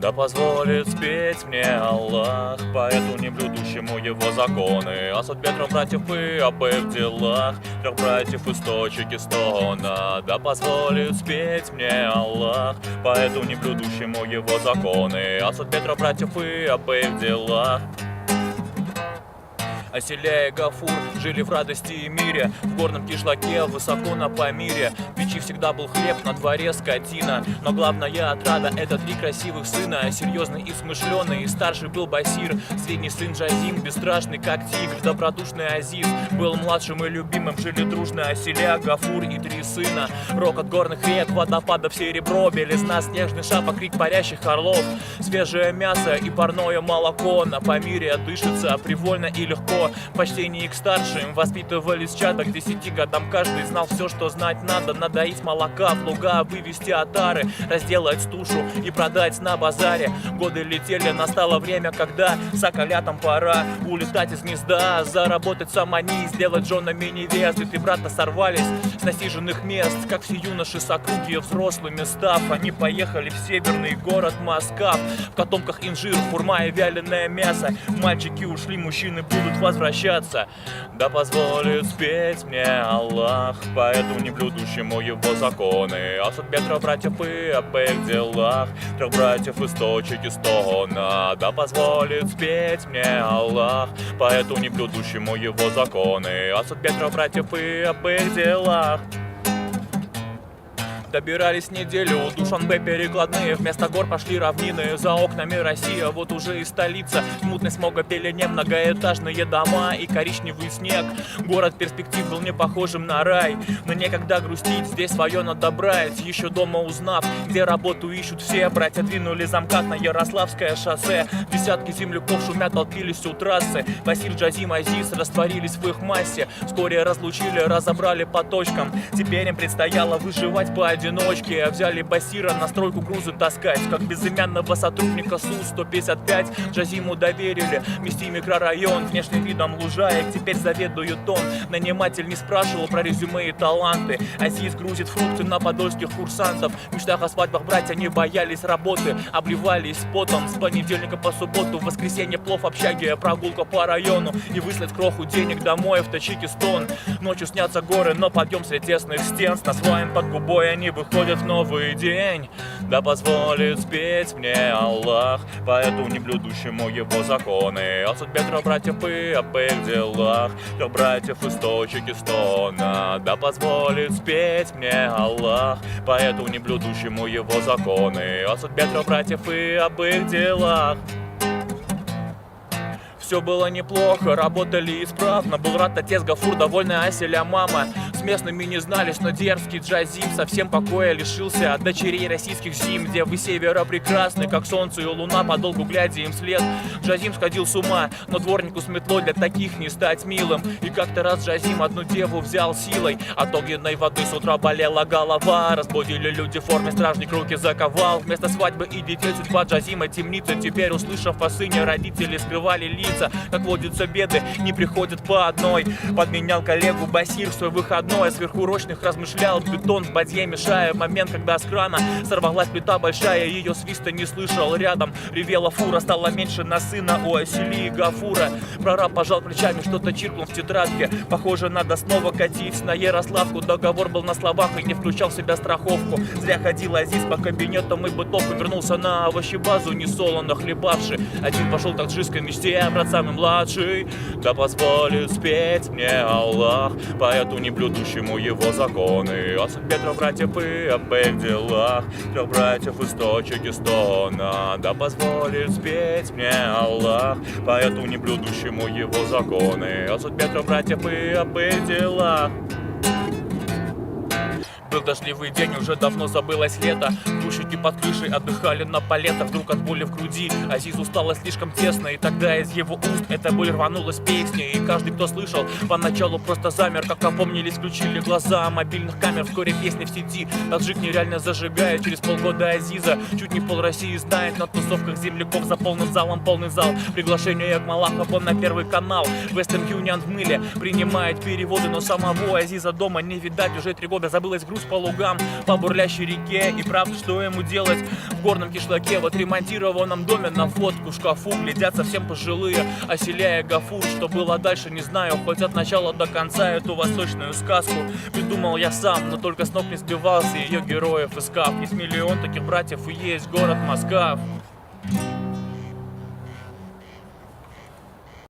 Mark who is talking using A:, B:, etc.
A: Да позволит спеть мне Аллах, поэту не блюдущему его законы, о судьбе трех братьев и об их делах, трех братьев источники стона. Да позволит спеть мне Аллах, поэту не блюдущему его законы, о судьбе трех братьев и об их делах. Аселя и Гафур жили в радости и мире, в горном кишлаке, высоко на Памире. В печи всегда был хлеб, на дворе скотина, но главная отрада — это три красивых сына. Серьезный и смышленый, старший был Басир, средний сын Джазим, бесстрашный как тигр, добродушный Азиз был младшим и любимым. Жили дружно Аселя, Гафур и три сына. Рокот горных рек, водопадов серебро, белизна снежный шапок, крик парящих орлов, свежее мясо и парное молоко. На Памире дышится привольно и легко. Почтение к старшим воспитывались чада, к 10 годам каждый знал все, что знать надо. Надоить молока, в луга вывести отары, разделать тушу и продать на базаре. Годы летели, настало время, когда соколятам пора улетать из гнезда, заработать самани, сделать женами невест. И три брата сорвались с насиженных мест, как все юноши с округи взрослыми став. Они поехали в северный город Москва, в котомках инжир, хурма и вяленое мясо. Мальчики ушли, мужчины будут возвращаться. Да позволит спеть мне Аллах, поэту не блюдущему его законы, о судьбе трех братьев и об их делах, трех братьев источники стона. Да позволит спеть мне Аллах, поэту не блюдущему его законы, о судьбе трех братьев и об их делах. Добирались неделю, Душанбе перекладные, вместо гор пошли равнины, за окнами Россия, вот уже и столица. Мутный смога пелене, многоэтажные дома и коричневый снег. Город перспектив был не похожим на рай, но некогда грустить, здесь свое надо брать. Еще дома узнав, где работу ищут все, братья двинули замкат на Ярославское шоссе. Десятки земляков шумя толпились у трассы, Басир, Джазим, Азиз растворились в их массе. Вскоре разлучили, разобрали по точкам, теперь им предстояло выживать по одиночке. Взяли Басира на стройку грузы таскать, как безымянного сотрудника СУ-155. Джазиму доверили вести микрорайон, внешним видом лужаек теперь заведует он. Наниматель не спрашивал про резюме и таланты, Азиз грузит фрукты на подольских курсантов. В мечтах о свадьбах братья не боялись работы, обливались потом с понедельника по субботу. В воскресенье плов в общаге, прогулка по району и выслать кроху денег домой в Таджикистан. Ночью снятся горы, но подъем среди тесных стен, с названием под губой они выходят в новый день. Да позволит спеть мне Аллах, поэту не блюдущему его законы, о судьбе трех братьев и об их делах, трех братьев источники стона. Да позволит спеть мне Аллах, поэту не блюдущему его законы, о судьбе трех братьев и об их делах. Все было неплохо, работали исправно. Был рад отец Гафур, довольная Аселя мама. С местными не знались, но дерзкий Джазим совсем покоя лишился от дочерей российских зим, где вы севера прекрасны, как солнце и луна, подолгу глядя им вслед. Джазим сходил с ума, но дворнику с метлой для таких не стать милым. И как-то раз Джазим одну деву взял силой, от огненной воды с утра болела голова. Разбудили люди в форме, стражник руки заковал. Вместо свадьбы и детей судьба Джазима темница. Теперь, услышав о сыне, родители скрывали лица. Как водятся беды, не приходят по одной. Подменял коллегу Басир в свой выходной, сверхурочных размышлял, бетон в бадье мешая. В момент, когда с крана сорвалась плита большая, ее свиста не слышал. Рядом ревела фура, стало меньше на сына у Асели и Гафура. Прораб пожал плечами, что-то чиркнул в тетрадке. Похоже, надо снова катить на Ярославку. Договор был на словах и не включал в себя страховку. Зря ходил Азиз по кабинетам и бытовку, вернулся на овощебазу, несолоно хлебавший. Один пошел к таджикской мечте, брат самый младший. Да позволит спеть мне Аллах, поэту не блюдущему его законы, о судьбе трех братьев и об их делах, трех братьев источники стона. Да позволит спеть мне Аллах, поэту не блюдущему его законы, о судьбе трех братьев и об их делах. Был дождливый день, уже давно забылось лето. Грузчики под крышей отдыхали на палетах. Вдруг от боли в груди Азизу стало слишком тесно, и тогда из его уст эта боль рванулась песней. И каждый, кто слышал, поначалу просто замер. Как опомнились, включили глаза мобильных камер. Вскоре песни в сети таджик нереально зажигает. Через полгода Азиза чуть не пол России знает. На тусовках земляков за полным залом полный зал. Приглашение к Малахову на Первый канал. Western Union в мыле принимает переводы, но самого Азиза дома не видать. Уже 3 года забылась грусть по лугам, по бурлящей реке. И правда, что ему делать в горном кишлаке? В отремонтированном доме на фотку в шкафу глядят совсем пожилые, оселяя Гафур. Что было дальше, не знаю, хоть от начала до конца эту восточную сказку придумал я сам, но только с ног не сбивался ее героев искав. Есть миллион таких братьев и есть город Москва.